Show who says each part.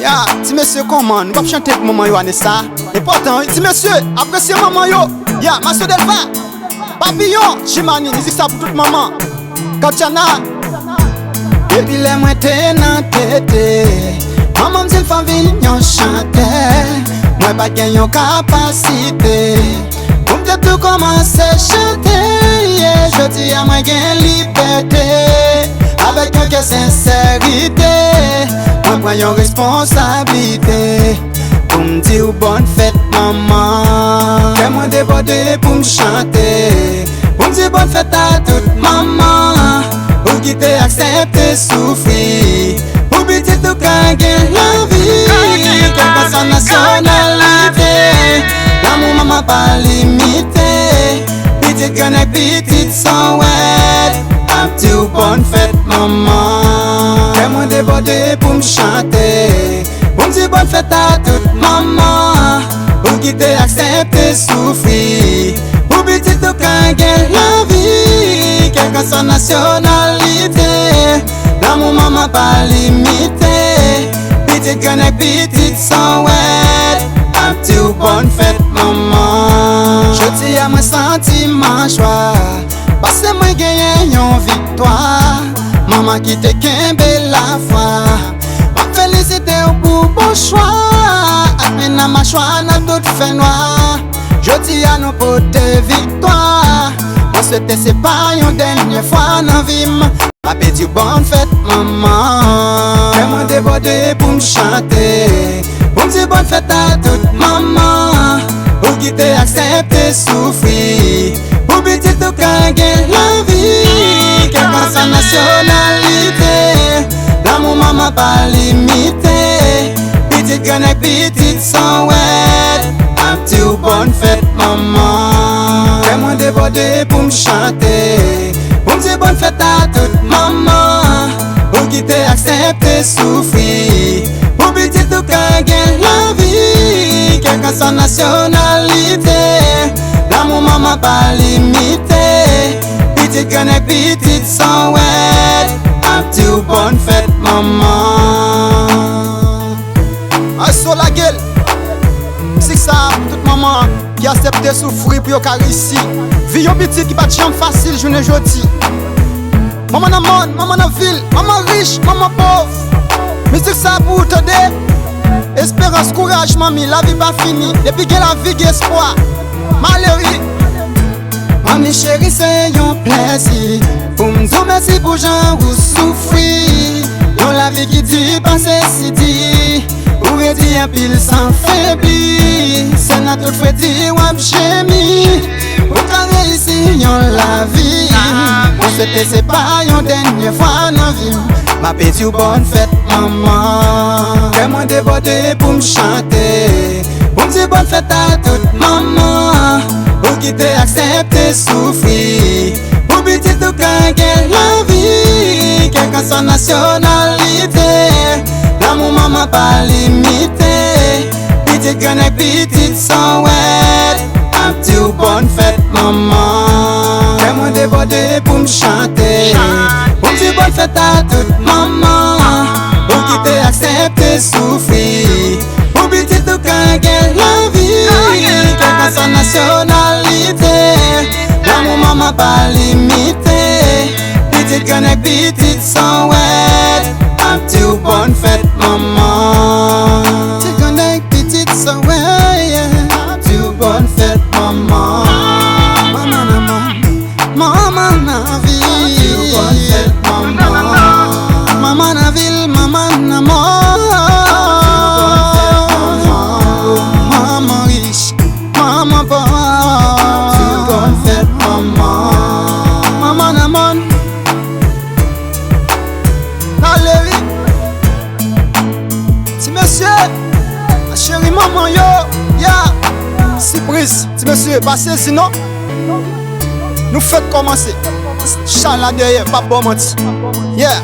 Speaker 1: Ya, ti monsieur comment? Nous va chanter pour maman yo Anessa. Important, ti monsieur, appréciez maman yo. Ya, ma soeur Delpha. Papillon, Chimani, musique ça pour toute maman. Katiana. Depuis les mois t'es nan tête. Maman me dit le famille yon chante. Moi pas gagne yon capacité. Pour me tout commencer chanter. Yeah, je dis à moi gagne liberté. Avec un cœur sincérité. Moi prends yon responsabilité. Pour me dire bonne fête maman. Que moi débordé pour me chanter. Pour me dire bonne fête à toute maman. Pour qui t'es accepté souffrir. Pour petit tout gagner la vie. Quelle que soit nationalité. L'amour maman pas limité. Petite connect, petite sans wet. Un petit ou bonne fête maman. Que moi débordé pour me chanter. Pour me dire bonne fête à toute maman. Pour qui t'es accepté souffrir. Pour petit tout gagner la vie. Quelle que soit nationalité. L'amour maman pas limité. Petite connect, petite sans wet. Un petit ou bonne fête maman. Je dis à moi senti ma joie. Parce que moi gagne yon victoire. Maman qui te kembe la foi. Ma félicité pour bon choix. Après ma choix n'a tout fait noir. Je dis à nous pour tes victoires. Moi souhaite c'est pas une dernière fois dans vie. Ma petite bonne fête maman. Fais-moi déborder pour me chanter. Pour me dire bonne fête à toute maman. Pour qui t'es accepté souffrir. Pour petit tout gagner la vie. Quelle que soit nationalité. L'amour maman pas limité. Petite connect, petite sans wet. Un petit ou bonne fête maman. Fais-moi déborder pour me chanter. Pour me dire bonne fête à toute maman. Pour qui t'es accepté souffrir. Pour petit tout gagner la vie. Quelle que soit nationalité. L'amour maman pas limité. Petite connect, petite sans wet. Un petit ou bonne fête maman. Asso la gueule. C'est ça toute maman qui accepte souffrir pour yon ici. Vie yon petit qui pas de chambre facile journée jodi. Maman dans monde, maman dans ville, maman riche, maman pauvre. Mais c'est ça pour t'aider. Espérance, courage mamie, la vie pas finie. Depuis que la vie qui espoir. Malheureux. Mamie chérie c'est yon plaisir. Pour me dire merci pour gens ou souffrir. Dans la vie qui dit passer si dit. Pour dire un pile sans faiblir. C'est notre fait dire ou gémir. Pour t'en réussir yon la vie. On se tait c'est pas yon dernière fois dans vie. Ma petite ou bonne fête maman. Fais-moi déborder pour me chanter. Pour me dire bonne fête à toute maman. Pour qui t'es accepté souffrir. Pour petit tout gagner la vie. Quelle que soit nationalité. L'amour maman pas limité. Petite connect, petite sans wet. Un petit ou bonne fête maman. Fais-moi déborder pour me chanter. Pour me dire bonne fête à toute maman. Pour qui t'es accepté souffrir. Pour petit tout gagner la vie. Quelle que soit nationalité. L'amour maman pas limité. Petite connect, petite sans wet. Un petit ou bonne fête maman. Petite connect, petite sans wet. Un petit ou bonne fête maman. Maman maman na vie. Un petit ou bonne fête maman. Maman na ville, maman na mort. Maman riche, maman pauvre. Un petit ou bonne fête maman. Maman na monde. Allez, si monsieur, ma chérie maman yo, ya, surprise, si monsieur, passez sinon, nous faites commencer. Chala derrière, pas bon menti. Yeah.